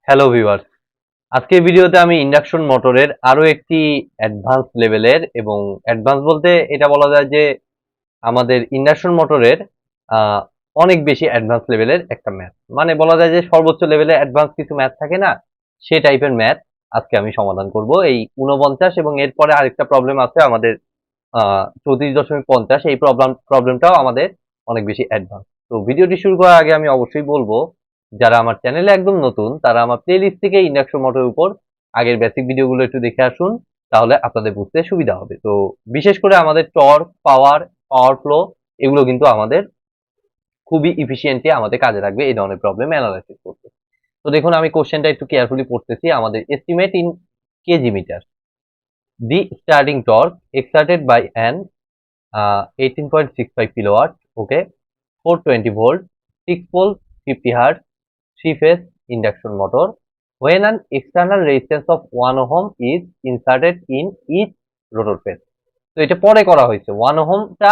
Hello viewers, আজকের ভিডিওতে আমি ইন্ডাকশন মোটরের আরো একটি অ্যাডভান্স লেভেলের এবং অ্যাডভান্স বলতে এটা বলা যায় যে আমাদের ইন্ডাকশন মোটরের অনেক বেশি অ্যাডভান্স লেভেলের একটা ম্যাথ, মানে বলা যায় যে সর্বোচ্চ লেভেলে অ্যাডভান্স কিছু ম্যাথ থাকে না, সেই টাইপের ম্যাথ আজকে আমি সমাধান করব। এই 49 এবং এরপরে আরেকটা প্রবলেম আছে আমাদের 34.50, এই প্রবলেমটাও আমাদের অনেক বেশি অ্যাডভান্স। তো ভিডিওটি শুরু করার আগে আমি অবশ্যই বলবো, যারা আমার চ্যানেলে একদম নতুন তারা আমার প্লেলিস্ট থেকে ইন্ডাকশন মোটরের উপর আগের বেসিক ভিডিওগুলো একটু দেখে আসুন, তাহলে আপনাদের বুঝতে সুবিধা হবে। তো বিশেষ করে আমাদের টর্ক, পাওয়ার ফ্লো এগুলো কিন্তু আমাদের খুবই ইফিসিয়েন্টলি আমাদের কাজে লাগবে এই ধরনের প্রবলেম অ্যানালাইসিস করতে। তো দেখুন, আমি কোশ্চেনটা একটু কেয়ারফুলি পড়তেছি। আমাদের estimate in kg metre the starting torque exerted by an 18.65 kilowatt, okay, 420 volt, 6 pole, 50 hertz, 3-phase induction motor, when an external resistance of 1 ohm is inserted in each rotor phase. তো এটা পরে করা হয়েছে, 1 ওহমটা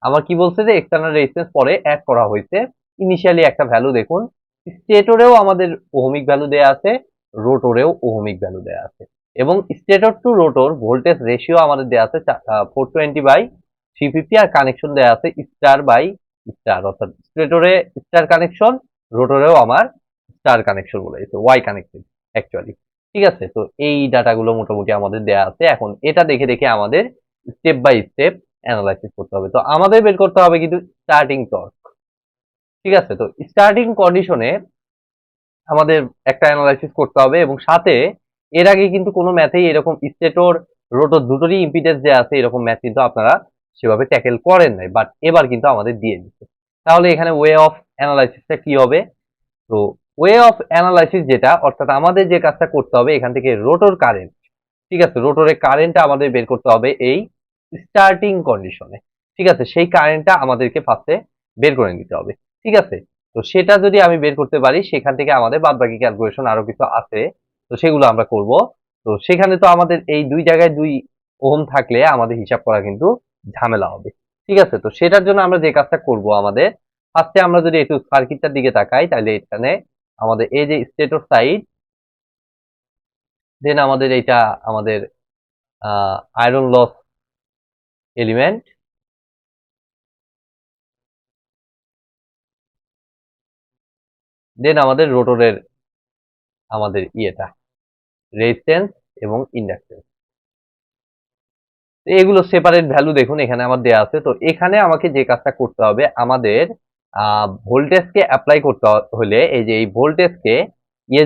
আমার কি বলছে যে এক্সটার্নাল রেজিস্ট্যান্স পরে অ্যাড করা হয়েছে। ইনিশিয়ালি একটা ভ্যালু দেখুন, স্টেটরেও আমাদের ওহমিক ভ্যালু দেয়া আছে, রোটরেও ওহমিক ভ্যালু দেয়া আছে, এবং stator to rotor voltage ratio আমাদের দেয়া আছে 420/350, আর কানেকশন দেয়া আছে স্টার বাই স্টার, অর্থাৎ স্টেটরে স্টার কানেকশন, রোটরেও আমার স্টার কানেকশন বলে দিয়েছে, ওয়াই কানেক্টেড অ্যাকচুয়ালি। ঠিক আছে, তো এই ডাটাগুলো মোটামুটি আমাদের দেয়া আছে। এখন এটা দেখে দেখে আমাদের স্টেপ বাই স্টেপ অ্যানালাইসিস করতে হবে। তো আমাদের বের করতে হবে কিন্তু স্টার্টিং টর্ক। ঠিক আছে, তো স্টার্টিং কন্ডিশনে আমাদের একটা অ্যানালাইসিস করতে হবে, এবং সাথে এর আগে কিন্তু কোনো ম্যাথেই এরকম স্টেটর রোটর দুটোরই ইম্পিডেন্স যে আছে এরকম ম্যাথ কিন্তু আপনারা সেভাবে ট্যাকেল করেন নাই, বাট এবার কিন্তু আমাদের দিয়ে দিচ্ছে। তাহলে এখানে ওয়ে অফ অ্যানালাইসিসটা কি হবে? তো ওয়ে অফ অ্যানালাইসিস যেটা, অর্থাৎ আমাদের যে কাজটা করতে হবে এখান থেকে রোটর কারেন্ট, ঠিক আছে, রোটরের কারেন্টটা আমাদের বের করতে হবে এই স্টার্টিং কন্ডিশনে। ঠিক আছে, সেই কারেন্টটা আমাদেরকে ফার্স্টে বের করে নিতে হবে। ঠিক আছে, তো সেটা যদি আমি বের করতে পারি, সেখান থেকে আমাদের বাদবাকি ক্যালকুলেশন আরো কিছু আছে, তো সেগুলো আমরা করব। তো সেখানে তো আমাদের এই দুই জায়গায় 2 ওহম থাকলে আমাদের হিসাব করা কিন্তু ঝামেলা হবে। ঠিক আছে, তো সেটার জন্য আমরা যে কাজটা করব, আমাদের ফার্স্টে আমরা যদি একটু সার্কিটটার দিকে তাকাই, তাহলে এখানে আমাদের এই যে স্টেটর সাইড, দেন আমাদের এইটা আমাদের আয়রন লস এলিমেন্ট, দেন আমাদের রোটরের আমাদের ইয়েটা রেজিস্ট্যান্স এবং ইন্ডাকট্যান্স, এগুলো সেপারেট ভ্যালু দেখুন এখানে আমার দেয়া আছে। তো এখানে আমাকে যে কাজটা করতে হবে, আমাদের ভোল্টেজকে অ্যাপ্লাই করতে হলে এই যে এই ভোল্টেজকে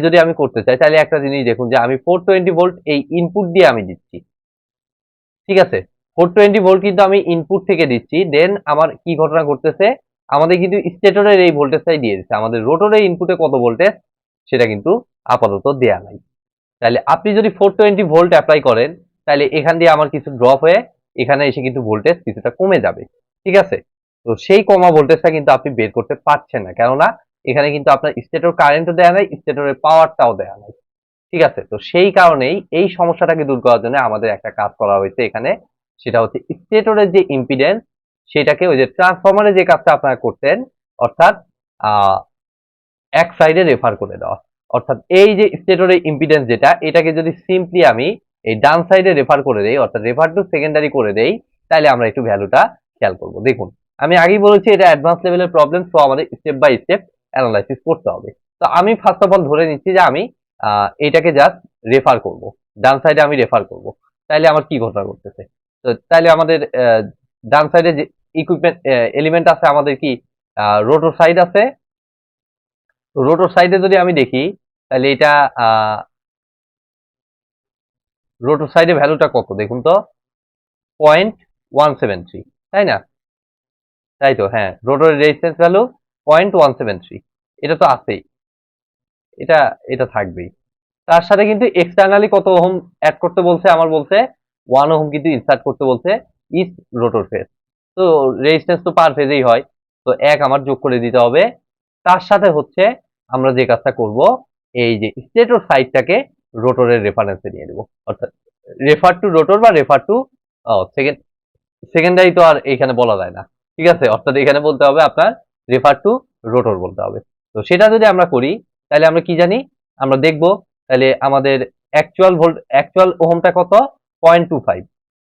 যদি আমি করতে চাই, তাহলে একটা জিনিস দেখুন যে আমি 420 ভোল্ট এই ইনপুট দিয়ে আমি দিচ্ছি। ঠিক আছে, 420 ভোল্ট কিন্তু আমি ইনপুট থেকে দিচ্ছি, দেন আমার কি ঘটনা ঘটতেছে, আমাদের কিন্তু স্টেটরের এই ভোল্টেজটাই দিয়ে দিচ্ছে, আমাদের রোটরের ইনপুটে কত ভোল্টেজ সেটা কিন্তু আপাতত দেয়া নাই। তাহলে আপনি যদি 420 ভোল্ট অ্যাপ্লাই করেন, তাহলে এখান দিয়ে আমার কিছু ড্রপ হয়ে এখানে এসে কিন্তু ভোল্টেজ কিছুটা কমে যাবে। ঠিক আছে, তো সেই কমা ভোল্টেজটা কিন্তু আপনি বের করতে পারছেন না, কেননা এখানে কিন্তু আপনার স্টেটর কারেন্টও দেয়া নাই, স্টেটরের পাওয়ারটাও দেয়া নাই। ঠিক আছে, তো সেই কারণেই এই সমস্যাটাকে দূর করার জন্য আমাদের একটা কাজ করা হয়েছে এখানে, সেটা হচ্ছে স্টেটরের যে ইম্পিডেন্স সেটাকে ওই যে ট্রান্সফরমারে যে কাজটা আপনারা করতেন, অর্থাৎ আহ এক সাইডে রেফার করে দেওয়া। অর্থাৎ এই যে স্টেটরের ইম্পিডেন্স যেটা, এটাকে যদি সিম্পলি আমি এই ডান সাইডে রেফার করে দেই, অর্থাৎ রেফার টু সেকেন্ডারি করে দেই, তাহলে আমরা একটু ভ্যালুটা খেয়াল করব। দেখুন, আমি আগেই বলেছি এটা অ্যাডভান্স লেভেলের প্রবলেম, তো আমাদের স্টেপ বাই স্টেপ অ্যানালাইসিস করতে হবে। তো আমি ফার্স্ট অফ অল ধরে নিচ্ছি যে আমি এটাকে জাস্ট রেফার করব, ডান সাইডে আমি রেফার করব, তাইলে আমার কি ঘটনা ঘটতেছে? তো তাইলে আমাদের ডান সাইডে যে ইকুইপমেন্ট এলিমেন্ট আছে, আমাদের কি রোটর সাইড আছে। রোটর সাইডে যদি আমি দেখি, তাহলে এটা রোটর সাইডে ভ্যালুটা কত দেখুন তো, 0.173, তাই না? তাই তো, হ্যাঁ, রোটরের রেজিস্ট্যান্স ভ্যালু 0.173, এটা তো আছেই, এটা এটা থাকবেই। তার সাথে কিন্তু এক্সটার্নালি কত ওহম অ্যাড করতে বলছে, আমার বলছে 1 ওহম কিন্তু ইনসার্ট করতে বলছে ইচ রোটর ফেজ। তো রেজিস্ট্যান্স তো পার ফেজেই হয়, তো এক আমার যোগ করে দিতে হবে। তার সাথে হচ্ছে আমরা যে কাজটা করব, এই যে স্টেটর সাইডটাকে রোটরের রেফারেন্সে নিয়ে দেব, অর্থাৎ রেফার টু রোটর বা রেফার টু সেকেন্ডারি, তো আর এখানে বলা যায় না। ঠিক আছে, অর্থাৎ এখানে বলতে হবে আপনার রেফার টু রোটর বলতে হবে। তো সেটা যদি আমরা করি, তাহলে আমরা কি জানি, আমরা দেখব তাহলে আমাদের অ্যাকচুয়াল ওহমটা কত 0.25,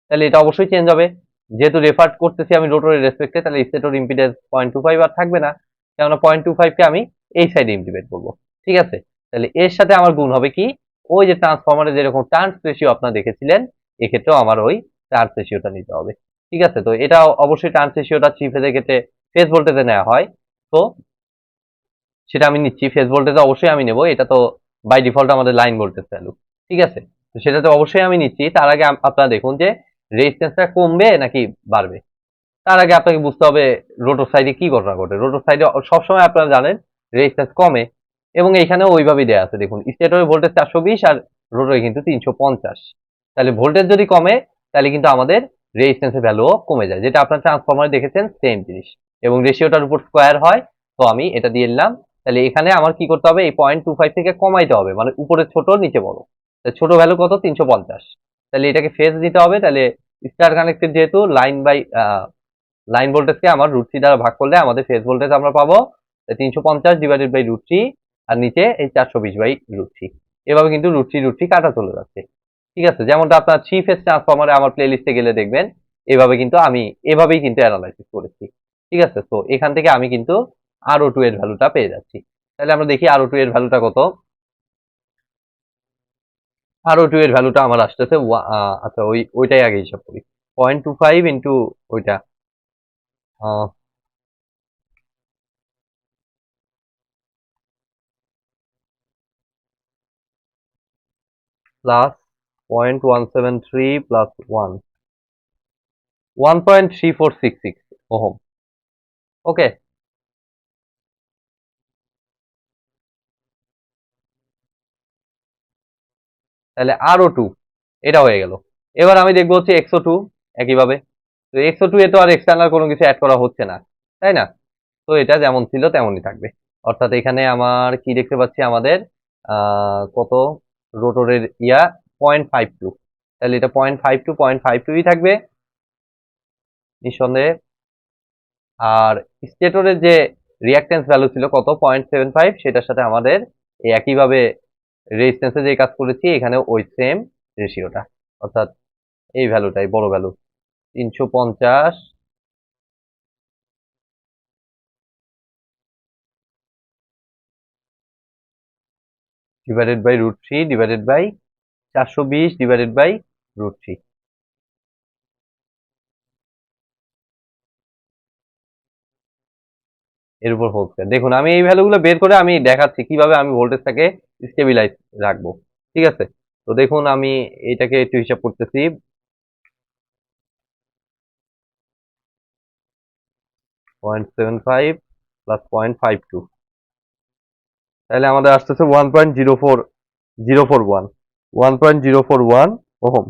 তাহলে এটা অবশ্যই চেঞ্জ হবে। যেহেতু রেফার করতেছি আমি রোটরের রেসপেক্টে, তাহলে স্টেটর ইম্পিডেন্স 0.25 আর থাকবে না, কেননা 0.25 কে আমি এই সাইডে ইমপ্লিমেন্ট করবো। ঠিক আছে, তাহলে এর সাথে আমার গুণ হবে কি, ওই যে ট্রান্সফরমারে যেরকম টার্নস রেশিও আপনারা দেখেছিলেন, এক্ষেত্রেও আমার ওই টার্নস রেশিওটা নিতে হবে। ঠিক আছে, তো এটা অবশ্যই টার্নস রেশিওটা 3 ফেজের ক্ষেত্রে ফেজ ভোল্টেজে নেওয়া হয়, তো সেটা আমি নিচ্ছি। ফেজ ভোল্টেজ অবশ্যই আমি নেব, এটা তো বাই ডিফল্ট আমাদের লাইন ভোল্টেজ ভ্যালু। ঠিক আছে, তো সেটা তো অবশ্যই আমি নিচ্ছি। তার আগে আপনারা দেখুন যে রেজিস্ট্যান্সটা কমবে নাকি বাড়বে। তার আগে আপনাকে বুঝতে হবে রোটর সাইডে কি ঘটনা ঘটে। রোটর সাইডে সবসময় আপনারা জানেন রেজিস্ট্যান্স কমে, এবং এইখানেও ওইভাবেই দেওয়া আছে। দেখুন স্টেটরের ভোল্টেজ 420 আর রোটরে কিন্তু 350। তাহলে ভোল্টেজ যদি কমে তাহলে কিন্তু আমাদের রেজিস্ট্যান্সের ভ্যালুও কমে যায়, যেটা আপনার ট্রান্সফরমারে দেখেছেন সেম জিনিস, এবং রেশিওটার উপর স্কোয়ার হয়। তো আমি এটা দিয়ে নিলাম। তাহলে এখানে আমার কি করতে হবে, এই 0.25 থেকে কমাইতে হবে, মানে উপরে ছোট নিচে বড়। ছোট ভ্যালু কত 350, তাহলে এটাকে ফেজ নিতে হবে। তাহলে স্টার কানেক্টেড যেহেতু লাইন ভোল্টেজকে আমার √3 দ্বারা ভাগ করলে আমাদের ফেজ ভোল্টেজ আমরা পাবো 350 ডিভাইডেড বাই √3, আর নিচে এই 420 বাই √3। এভাবে কিন্তু √3 কাটা চলে যাচ্ছে। ঠিক আছে, যেমনটা আপনার 3 ফেজ ট্রান্সফরমারে আমার প্লে লিস্টে গেলে দেখবেন, এভাবে কিন্তু আমি এভাবেই কিন্তু অ্যানালাইসিস করেছি। ঠিক আছে, তো এখান থেকে আমি কিন্তু RO2 এর ভ্যালুটা পেয়ে যাচ্ছি। তাহলে আমরা দেখি RO2 এর ভ্যালুটা কত। RO2 এর ভ্যালুটা আমার আসতেছে আচ্ছা ওইটাই আগে হিসাব করি। 0.25 ইন্টু ওইটা প্লাস 0.173 প্লাস 1.3466 ওহম। ওকে, তাহলে RO2 এটা হয়ে গেল। এবার আমি দেখবো হচ্ছে XO2 একইভাবে। তো XO2 এ তো আর এক্সটার্নাল কোনো কিছু অ্যাড করা হচ্ছে না, তাই না? তো এটা যেমন ছিল তেমনই থাকবে। অর্থাৎ এখানে আমার কি দেখতে পাচ্ছি, আমাদের কত রোটরের 0.52, তাহলে এটা 0.52ই থাকবে নিঃসন্দেহে। আর স্টেটরের যে রিঅ্যাকট্যান্স ভ্যালু ছিল কত 0.75, সেটার সাথে আমাদের এই একইভাবে রেজিস্ট্যান্সে যে কাজ করেছি এখানে ওই সেম রেশিওটা, অর্থাৎ এই ভ্যালুটাই বড় value 350 divided by √3 divided by 420 divided by √3, এর উপর হোল স্কয়ার। দেখুন আমি এই ভ্যালুগুলো বের করে আমি দেখাচ্ছি কিভাবে আমি ভোল্টেজটাকে স্টেবিলাইজ রাখবো। ঠিক আছে, তো দেখুন আমি এটাকে একটু হিসাব করতেছি। 0.75 প্লাস 0.52, তাহলে আমাদের আসতেছে 1.04041 1.041 ওহম।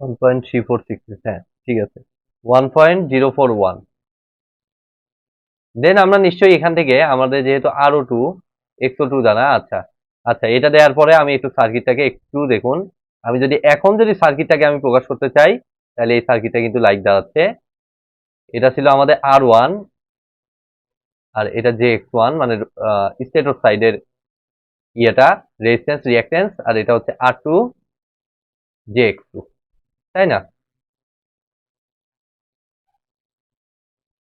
1.3466, হ্যাঁ ঠিক আছে, 1.041। দেন আমরা নিশ্চয়ই এখান থেকে আমাদের যেহেতু RO2 XO2 জানা, আচ্ছা আচ্ছা, এটা দেওয়ার পরে আমি একটু সার্কিটটাকে একটু দেখুন। আমি যদি সার্কিটটাকে আমি প্রকাশ করতে চাই, তাহলে এই সার্কিটটা কিন্তু লাইক দাঁড়াচ্ছে। এটা ছিল আমাদের R1, আর এটা JX1, মানে স্টেটর সাইডের ইয়েটা রেজিস্ট্যান্স রিঅ্যাকট্যান্স, আর এটা হচ্ছে R2 JX2, তাই না?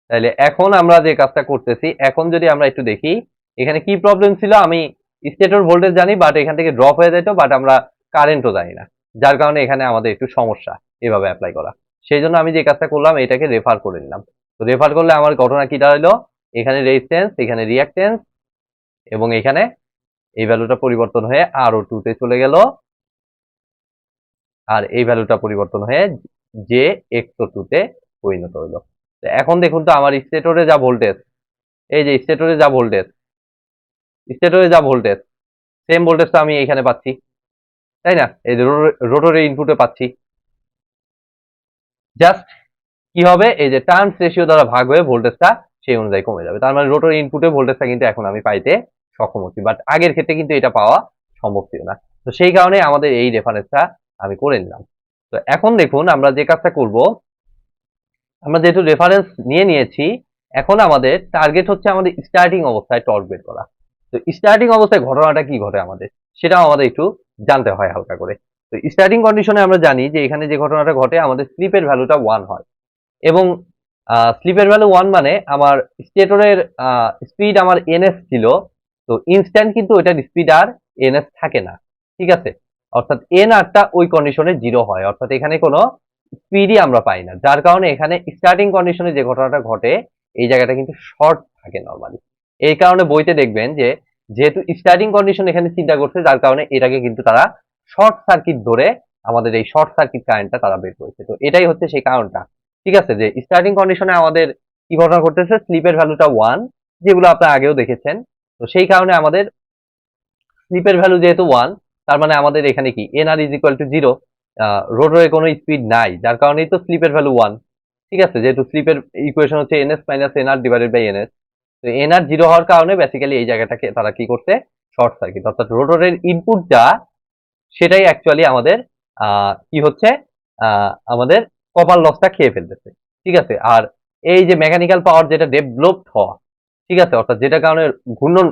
তাহলে এখন আমরা যে কাজটা করতেছি, এখন যদি আমরা একটু দেখি এখানে কি প্রবলেম ছিল। আমি স্টেটর ভোল্টেজ জানি, বাট এখান থেকে ড্রপ হয়ে যেত, বাট আমরা কারেন্টও জানি না, যার কারণে এখানে আমাদের একটু সমস্যা এভাবে অ্যাপ্লাই করা। সেই জন্য আমি যে কাজটা করলাম, এটাকে রেফার করে নিলাম। তো রেফার করলে আমার ঘটনা কি দাঁড়ালো, এখানে রেজিস্ট্যান্স, এখানে রিঅ্যাকট্যান্স, এবং এখানে এই ভ্যালুটা পরিবর্তন হয়ে RO2 তে চলে গেল, আর এই ভ্যালুটা পরিবর্তন হয়ে JX2 তে পরিণত হইলো। এখন দেখুন তো আমার স্টেটরে যা ভোল্টেজ, এই যে স্টেটরে যা ভোল্টেজ সেম ভোল্টেজটা আমি এখানে পাচ্ছি, তাই না? এই যে রোটরের ইনপুটে পাচ্ছি। জাস্ট কি হবে, এই যে টার্নস রেশিও দ্বারা ভাগ হয়ে ভোল্টেজটা সেই অনুযায়ী কমে যাবে। তার মানে রোটর ইনপুটে ভোল্টেজটা কিন্তু এখন আমি পাইতে সক্ষম হচ্ছি, বাট আগের ক্ষেত্রে কিন্তু এটা পাওয়া সম্ভব ছিল না। তো সেই কারণে আমাদের এই রেফারেন্সটা আমি করে নিলাম। তো এখন দেখুন আমরা যে কাজটা করব, আমরা যেহেতু রেফারেন্স নিয়ে নিয়েছি, এখন আমাদের টার্গেট হচ্ছে আমাদের স্টার্টিং অবস্থায় টর্ক বের করা। তো স্টার্টিং অবস্থায় ঘটনাটা কি ঘটে আমাদের, সেটাও আমাদের একটু জানতে হয় হালকা করে। তো স্টার্টিং কন্ডিশনে আমরা জানি যে এখানে যে ঘটনাটা ঘটে, আমাদের স্লিপের ভ্যালুটা 1 হয় এবং স্লিপের ভ্যালু 1 মানে আমার স্টেটরের স্পিড আমার এনএস ছিল। তো ইনস্ট্যান্ট কিন্তু ওইটার স্পিড আর এনএস থাকে না, ঠিক আছে? অর্থাৎ এন আরটা ওই কন্ডিশনে 0 হয়, অর্থাৎ এখানে কোনো স্পিডই আমরা পাই না, যার কারণে এখানে স্টার্টিং কন্ডিশনে যে ঘটনাটা ঘটে এই জায়গাটা কিন্তু শর্ট থাকে নরমালি। এই কারণে বইতে দেখবেন যে যেহেতু স্টার্টিং কন্ডিশন এখানে চিন্তা করছে, যার কারণে এটাকে কিন্তু তারা শর্ট সার্কিট ধরে আমাদের এই শর্ট সার্কিট কারেন্টটা তারা বের করেছে। তো এটাই হচ্ছে সেই কারণটা, ঠিক আছে? যে স্টার্টিং কন্ডিশনে আমাদের কি ঘটনা ঘটতেছে, স্লিপের ভ্যালুটা 1, যেগুলো আপনারা আগেও দেখেছেন। তো সেই কারণে আমাদের স্লিপের ভ্যালু যেহেতু 1, তার মানে আমাদের এখানে কি এনআর ইজ ইকুয়াল টু 0, রোটরে কোনো স্পিড নাই, যার কারণেই তো স্লিপের ভ্যালু 1, ঠিক আছে? যেহেতু স্লিপের ইকুয়েশন হচ্ছে NS minus NR divided by NS. তো এনআর 0 হওয়ার কারণে বেসিক্যালি এই জায়গাটাকে তারা কি করছে, শর্ট সার্কিট, অর্থাৎ রোটরের ইনপুটটা সেটাই অ্যাকচুয়ালি আমাদের কি হচ্ছে, আমাদের কপার লসটা খেয়ে ফেলতেছে, ঠিক আছে? আর এই যে মেকানিক্যাল পাওয়ার যেটা ডেভেলপড হওয়া, ঠিক আছে, অর্থাৎ যেটার কারণে ঘূর্ণন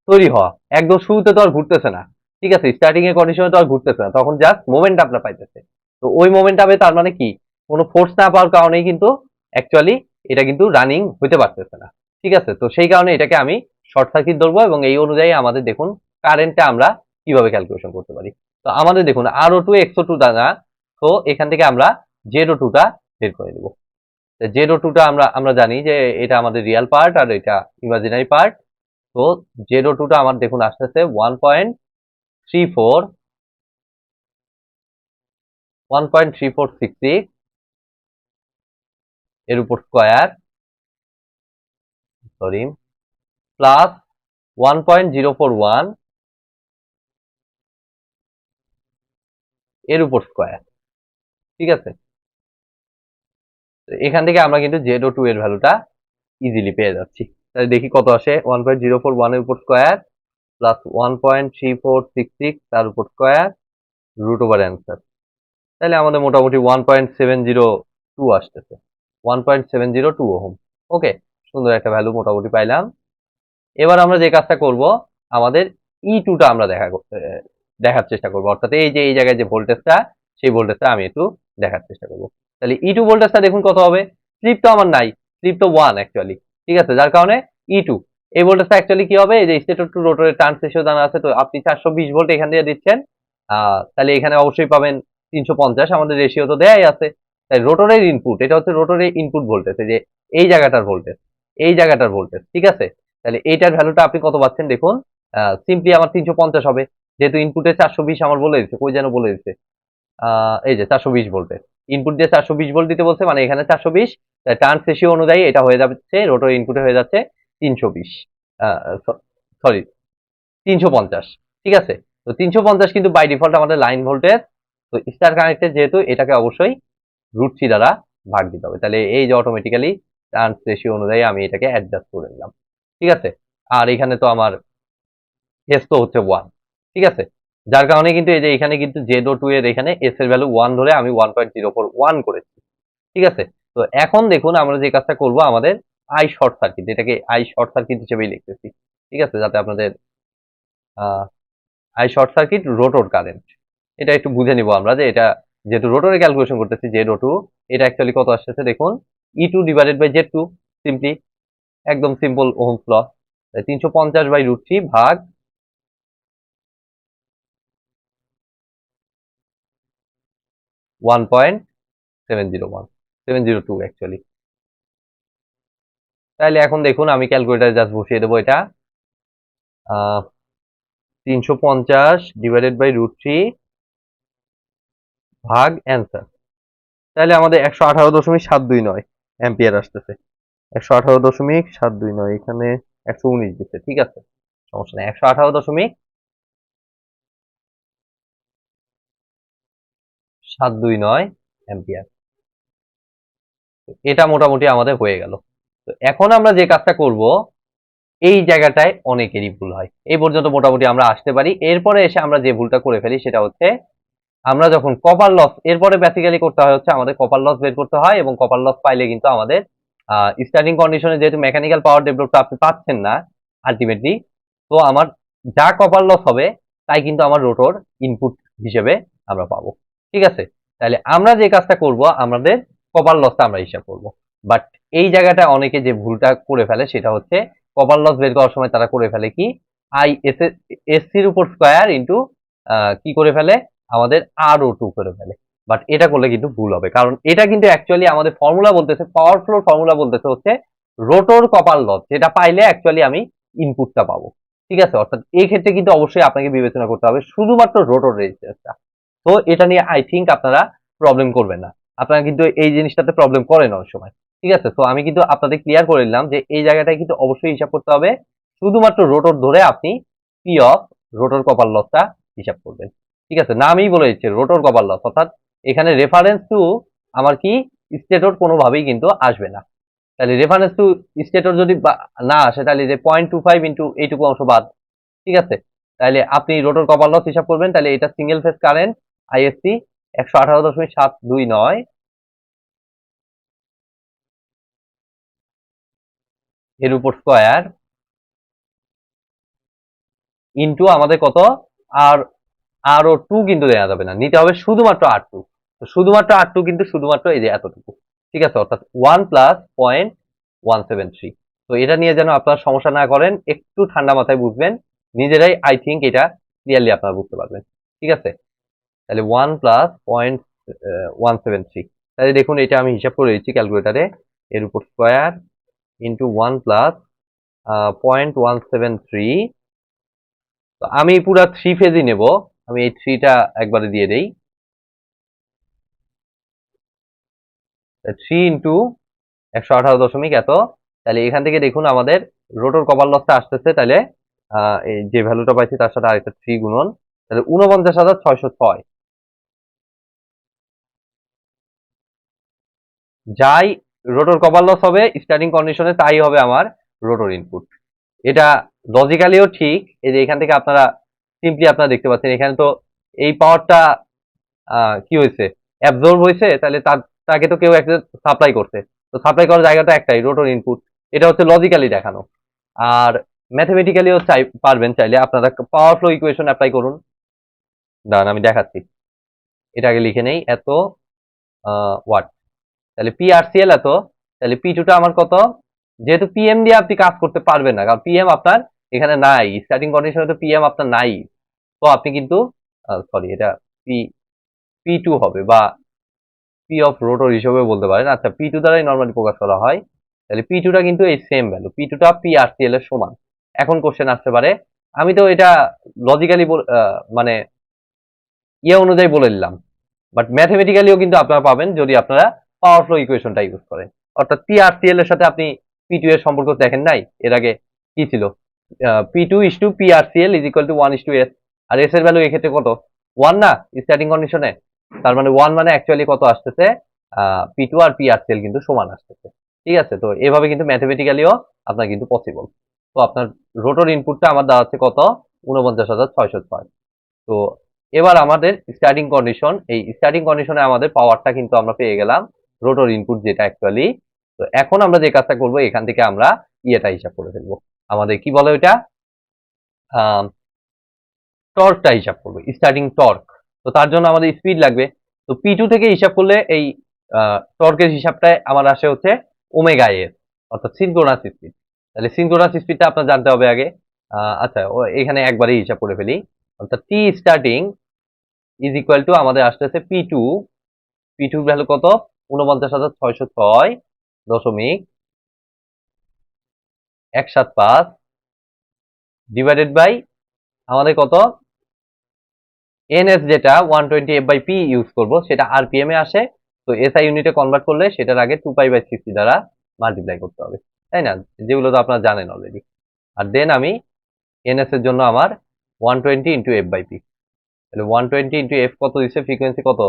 তৈরি হওয়া, একদম শুরুতে তো আর ঘুরতেছে না, ঠিক আছে? স্টার্টিং এর কন্ডিশনে তো আর ঘুরতেছে না, তখন জাস্ট মোমেন্ট আপনার পাইতেছে। তো ওই মোমেন্টামে তার মানে কি, কোনো ফোর্স না পাওয়ার কারণেই কিন্তু অ্যাকচুয়ালি এটা কিন্তু রানিং হইতে পারতেছে না, ঠিক আছে? তো সেই কারণে এটাকে আমি শর্ট সার্কিট ধরবো এবং এই অনুযায়ী আমাদের দেখুন কারেন্টটা আমরা কিভাবে ক্যালকুলেশন করতে পারি। তো আমাদের দেখুন RO2 XO2 দানা, তো এখান থেকে আমরা ZO2 টা বের করে নিব। ZO2 টা আমরা আমরা জানি যে এটা আমাদের রিয়েল পার্ট আর এটা ইমাজিনারি পার্ট। তো ZO2 টা আমার দেখুন আসতেছে 1.3466 এর উপর স্কয়ার, সরি, প্লাস 1.041 এর উপর স্কয়ার, ঠিক আছে? এখান থেকে আমরা কিন্তু ZO2 এর ভ্যালুটা ইজিলি পেয়ে যাচ্ছি। তাহলে দেখি কত আসে, 1.041 এর উপর স্কয়ার প্লাস 1.3466 তার উপর স্কয়ার রুট ওভার অ্যান্সার। তাহলে আমাদের মোটামুটি 1.702 আসতেছে, 1.702 ওহম। ওকে, সুন্দর একটা ভ্যালু মোটামুটি পাইলাম। এবার আমরা যে কাজটা করব, আমাদের E2 টা আমরা দেখার চেষ্টা করব, অর্থাৎ এই যে এই জায়গায় যে ভোল্টেজটা, সেই ভোল্টেজটা আমি একটু দেখার চেষ্টা করব। তাহলে E2 ভোল্টেজটা দেখুন কত হবে, স্লিপ তো আমার নাই, স্লিপ তো 1 অ্যাকচুয়ালি, ঠিক আছে? যার কারণে E2 এই ভোল্টেজটা অ্যাকচুয়ালি কি হবে, এই যে স্টেটর টু রোটরের টার্নস রেশিও জানা আছে, তো আপনি 420 ভোল্ট এখান দিয়ে দিচ্ছেন, তাহলে এখানে অবশ্যই পাবেন 350, আমাদের রেশিও তো দেয়াই আছে। তাই রোটরের ইনপুট, এটা হচ্ছে রোটরের ইনপুট ভোল্টেজ, এই যে এই জায়গাটার ভোল্টেজ, এই জায়গাটার ভোল্টেজ, ঠিক আছে? তাহলে এইটার ভ্যালুটা আপনি কত পাচ্ছেন দেখুন, সিম্পলি আমার 350 হবে, যেহেতু ইনপুটে 420 আমার বলে দিচ্ছে, কই যেন বলে দিচ্ছে, এই যে 420 ভোল্টে ইনপুট দিয়ে 420 ভোল্ট দিতে বলছে, মানে এখানে 420, টার্নস রেশিও অনুযায়ী এটা হয়ে যাচ্ছে, রোটর ইনপুটে হয়ে যাচ্ছে 320, সরি 350, ঠিক আছে? তো 350 কিন্তু বাই ডিফল্ট আমাদের লাইন ভোল্টেজ, তো স্টার কানেক্টেড যেহেতু এটাকে অবশ্যই √3 দ্বারা ভাগ দিতে হবে, তাহলে এই যে অটোমেটিক্যালি টার্নস রেশিও অনুযায়ী আমি এটাকে অ্যাডজাস্ট করে নিলাম, ঠিক আছে? আর এখানে তো আমার এস তো হচ্ছে 1, ঠিক আছে? যার কারণে কিন্তু এই যে এখানে কিন্তু ZO2 এর এখানে এস এর ভ্যালু 1 ধরে আমি 1.041 করেছি, ঠিক আছে? তো এখন দেখুন আমরা যে কাজটা করব, আমাদের আই শর্ট সার্কিট, এটাকে আই শর্ট সার্কিট হিসেবেই লিখতেছি, ঠিক আছে? যাতে আপনাদের I short circuit rotor current, এটা একটু বুঝে নিব আমরা, যে এটা যেহেতু রোটরে ক্যালকুলেশন করতেছি ZO2, এটা অ্যাকচুয়ালি কত আসতেছে দেখুন, E2 divided by Z2, simply একদম সিম্পল ওহমস ল, 350 বাই √3 ভাগ 1.702 অ্যাকচুয়ালি। তাহলে এখন দেখুন আমি ক্যালকুলেটারে জাস্ট বসিয়ে দেবো এটা, 350 ডিভাইডেড বাই √3 ভাগ অ্যান্সার, তাহলে আমাদের 118.729 অ্যাম্পিয়ার আসতেছে, 118.729, এখানে 119 দিচ্ছে, ঠিক আছে, সমস্যা নেই, 118.729 অ্যাম্পিয়ার, এটা মোটামুটি আমাদের হয়ে গেল। তো এখন আমরা যে কাজটা করব, এই জায়গাটায় অনেকেরই ভুল হয়, এই পর্যন্ত মোটামুটি আমরা আসতে পারি, এরপরে এসে আমরা যে ভুলটা করে ফেলি সেটা হচ্ছে, আমরা যখন কপার লস, এরপরে বেসিক্যালি করতে হয় হচ্ছে আমাদের কপার লস বের করতে হয়, এবং কপার লস পাইলে কিন্তু আমাদের স্টার্টিং কন্ডিশনে যেহেতু মেকানিক্যাল পাওয়ার ডেভেলপটা আপনি পাচ্ছেন না আলটিমেটলি, তো আমার যা কপার লস হবে তাই কিন্তু আমার রোটর ইনপুট হিসেবে আমরা পাবো। ঠিক আছে, তাহলে আমরা যে কাজটা করব, আমাদের কপার লসটা আমরা হিসাব করব। বাট এই জায়গাটা অনেকে যে ভুলটা করে ফেলে সেটা হচ্ছে, কপার লস বের করার সময় তারা করে ফেলে কি, আই এস এর উপর স্কোয়ার ইন্টু কি করে ফেলে, আমাদের আর ও টু করে ফেলে। বাট এটা করলে কিন্তু ভুল হবে, কারণ এটা কিন্তু অ্যাকচুয়ালি আমাদের ফর্মুলা বলতেছে, পাওয়ার ফ্লোর ফর্মুলা বলতেছে হচ্ছে রোটর কপার লস, যেটা পাইলে অ্যাকচুয়ালি আমি ইনপুটটা পাবো। ঠিক আছে, অর্থাৎ এই ক্ষেত্রে কিন্তু অবশ্যই আপনাকে বিবেচনা করতে হবে শুধুমাত্র রোটর রেজিস্ট্যান্সটা। তো এটা নিয়ে আই থিঙ্ক আপনারা প্রবলেম করবেন না, আপনারা কিন্তু এই জিনিসটাতে প্রবলেম করেন অনেক সময়। ঠিক আছে, তো আমি কিন্তু আপনাদের ক্লিয়ার করে দিলাম যে এই জায়গাটায় কিন্তু অবশ্যই হিসাব করতে হবে, শুধুমাত্র রোটর ধরে আপনি পি অফ রোটর কপার লসটা হিসাব করবেন। ঠিক আছে, নামই বলে দিচ্ছে রোটর কপার লস, অর্থাৎ এখানে রেফারেন্স টু আমার কি স্টেটর কোনোভাবেই কিন্তু আসবে না। তাহলে রেফারেন্স টু স্টেটর যদি না আসে, তাহলে যে 0.25 ইন্টু এইটুকু অংশ বাদ। ঠিক আছে, তাহলে আপনি রোটর কপার লস হিসাব করবেন, তাহলে এটা সিঙ্গেল ফেজ কারেন্ট আইএসসি 118.729 এর উপর স্কোয়ার ইন্টু আমাদের কত, আর আর ও টু কিন্তু দেওয়া যাবে না, নিতে হবে শুধুমাত্র আর টু। তো শুধুমাত্র আর টু কিন্তু শুধুমাত্র এই যে এতটুকু। ঠিক আছে, অর্থাৎ 1+0.173। তো এটা নিয়ে যেন আপনারা সমস্যা না করেন, একটু ঠান্ডা মাথায় বুঝবেন, নিজেরাই আই থিঙ্ক এটা ক্লিয়ারলি আপনারা বুঝতে পারবেন। ঠিক আছে, তাহলে 1+0.173, তাহলে দেখুন এটা আমি হিসাব করে দিচ্ছি ক্যালকুলেটারে, এর উপর স্কোয়ার ইন্টু 1+0.173। তো আমি পুরা থ্রি ফেজই নেব, আমি এই থ্রিটা একবারে দিয়ে দেই, 3 ইন্টু 118 এত। তাহলে এখান থেকে দেখুন আমাদের রোটর কপার লসটা আসতেছে, তাহলে এই যে ভ্যালুটা পাইছি তার সাথে আরেকটা 3 গুণন, তাহলে 49,606। যাই রোটর কপার লস হবে স্টার্টিং কন্ডিশনে, তাই হবে আমার রোটর ইনপুট। এটা লজিক্যালিও ঠিক, এই যে এখান থেকে আপনারা সিম্পলি আপনারা দেখতে পাচ্ছেন এখানে তো এই পাওয়ারটা কি হয়েছে, অ্যাবজর্ব হয়েছে, তাহলে তাকে তো কেউ একটা সাপ্লাই করছে, তো সাপ্লাই করার জায়গাটা একটাই রোটর ইনপুট। এটা হচ্ছে লজিক্যালি দেখানো। আর ম্যাথমেটিক্যালিও পারবেন চাইলে, আপনারা পাওয়ার ফ্লো ইকুয়েশন অ্যাপ্লাই করুন। দাঁড়ান আমি দেখাচ্ছি, এটা আগে লিখে নেই, এত ওয়াট, তাহলে পি আর সি এল এত, তাহলে পি টুটা আমার কত, যেহেতু পিএম দিয়ে আপনি কাজ করতে পারবেন না, কারণ পিএম আপনার এখানে নাই, স্টার্টিং কন্ডিশনে তো পিএম আপনার নাই। তো আপনি কিন্তু সরি, এটা পি পি টু হবে, বা পি অফ রোটর হিসেবে বলতে পারেন। আচ্ছা, পি টু দ্বারাই নর্মালি প্রকাশ করা হয়, তাহলে পি টুটা কিন্তু এই সেম ভ্যালু, পি টুটা পি আর সি এল এর সমান। এখন কোশ্চেন আসতে পারে, আমি তো এটা লজিক্যালি মানে ইয়ে অনুযায়ী বলে দিলাম, বাট ম্যাথমেটিক্যালিও কিন্তু আপনারা পাবেন যদি আপনারা পাওয়ার ফ্লো ইকুয়েশনটা ইউজ করেন। অর্থাৎ পি আর সি এল এর সাথে আপনি পি টু এর সম্পর্ক দেখেন নাই এর আগে, কি ছিল, P two is to P R C L is equal to 1 is to S. আর এস এর ভ্যালু এক্ষেত্রে কত, 1 না, স্টার্টিং কন্ডিশনে। তার মানে 1 মানে অ্যাকচুয়ালি কত আসতেছে, পি টু আর পি আর সি এল কিন্তু সমান আসতেছে। ঠিক আছে, তো এভাবে কিন্তু ম্যাথমেটিক্যালিও আপনার কিন্তু পসিবল। তো আপনার রোটর ইনপুটটা আমার দাঁড়াচ্ছে কত, 49,606। তো এবার আমাদের স্টার্টিং কন্ডিশন, এই স্টার্টিং কন্ডিশনে আমাদের পাওয়ারটা কিন্তু আমরা পেয়ে গেলাম, রোটর ইনপুট যেটা অ্যাকচুয়ালি। তো এখন আমরা যে কাজটা করব, এখান থেকে আমরা ইয়েটা হিসাব করে ফেলবো, আমাদের কি বলে ওইটা, টর্কটা হিসাব করবো, স্টার্টিং টর্ক। তো তার জন্য আমাদের স্পিড লাগবে। তো পি টু থেকে হিসাব করলে এই টর্কের হিসাবটাই আমার আসে হচ্ছে ওমেগা এস, অর্থাৎ সিনক্রোনাস স্পিড। তাহলে সিনক্রোনাস স্পিডটা আপনার জানতে হবে আগে। আচ্ছা, এখানে একবারই হিসাব করে ফেলি, অর্থাৎ T starting is equal to আমাদের আসতেছে P two, P two value কত, 49,606.175 ডিভাইডেড বাই আমাদের কত, এনএস যেটা 120 f/p ইউজ করব, সেটা আরপিএম এ আসে। তো এসআই ইউনিটে কনভার্ট করলে সেটার আগে 2π/60 দ্বারা মাল্টিপ্লাই করতে হবে, তাই না, যেগুলো তো আপনারা জানেন অলরেডি। আর দেন আমি এনএস এর জন্য আমার 120 ইন্টু f/p, তাহলে 120 ইন্টু এফ কত দিচ্ছে, ফ্রিকোয়েন্সি কত,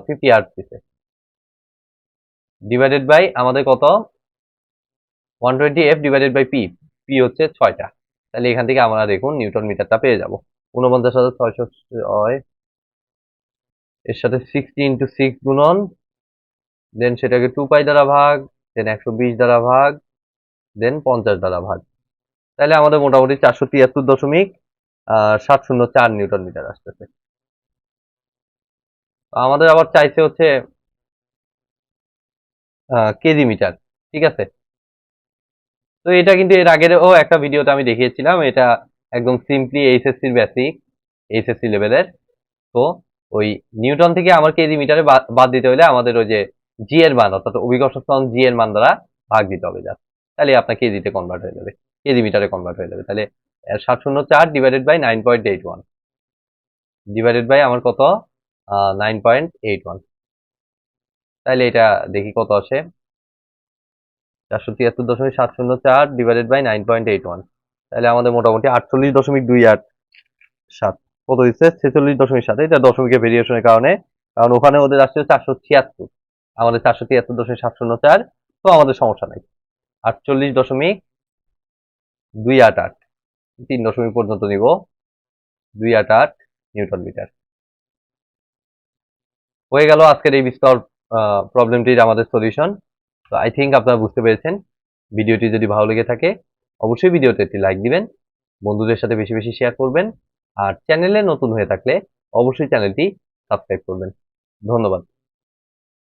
50 হার্টজ দিচ্ছে, ডিভাইডেড বাই আমাদের কত, 120 f divided by P, P হচ্ছে 6টা। তাহলে এখান থেকে আমরা দেখুন নিউটন মিটারটা পেয়ে যাব, 49,606, এর সাথে 60 ইন্টু 6 গুণন, দেন সেটাকে 2π দ্বারা ভাগ, দেন 120 দ্বারা ভাগ, দেন 50 দ্বারা ভাগ। তাহলে আমাদের মোটামুটি 473.704 নিউটন মিটার আসতেছে। আমাদের আবার চাইছে হচ্ছে কেজি মিটার। ঠিক আছে, তো এটা কিন্তু এর আগের একটা ভিডিওতে আমি দেখিয়েছিলাম। এটা একদম সিম্পলি এইচএসসির বেসিক, এইচএসসি লেভেলের। তো ওই নিউটন থেকে আমার কেজি মিটারে বাদ দিতে হলে আমাদের ওই যে জি এর মান, অর্থাৎ অভিকর্ষ ত্বরণ জি এর মান দ্বারা ভাগ দিতে হবে যা, তাহলে আপনার কেজিতে কনভার্ট হয়ে যাবে, কেজি মিটারে কনভার্ট হয়ে যাবে। তাহলে 704 ডিভাইডেড বাই 9.81 ডিভাইডেড বাই আমার কত, 9.81। তাহলে এটা দেখি কত আসে, 473.704 ডিভাইডেড বাই 9.81। তাহলে আমাদের মোটামুটি 48.287 কত দিচ্ছে, 46.7। এটা দশমিকের ভেরিয়েশনের কারণে, কারণ ওখানে ওদের আসছে 476, আমাদের 473.704। তো আমাদের সমস্যা নাই, 48.288, 3 দশমিক পর্যন্ত নিব, 288 নিউটন মিটার। হয়ে গেল আজকের এই বিস্তর প্রবলেমটির আমাদের সলিউশন। তো আই থিঙ্ক আপনারা বুঝতে পেরেছেন। ভিডিওটি যদি ভালো লেগে থাকে অবশ্যই ভিডিওতে একটি লাইক দিবেন, বন্ধুদের সাথে বেশি বেশি শেয়ার করবেন, আর চ্যানেলে নতুন হয়ে থাকলে অবশ্যই চ্যানেলটি সাবস্ক্রাইব করবেন। ধন্যবাদ।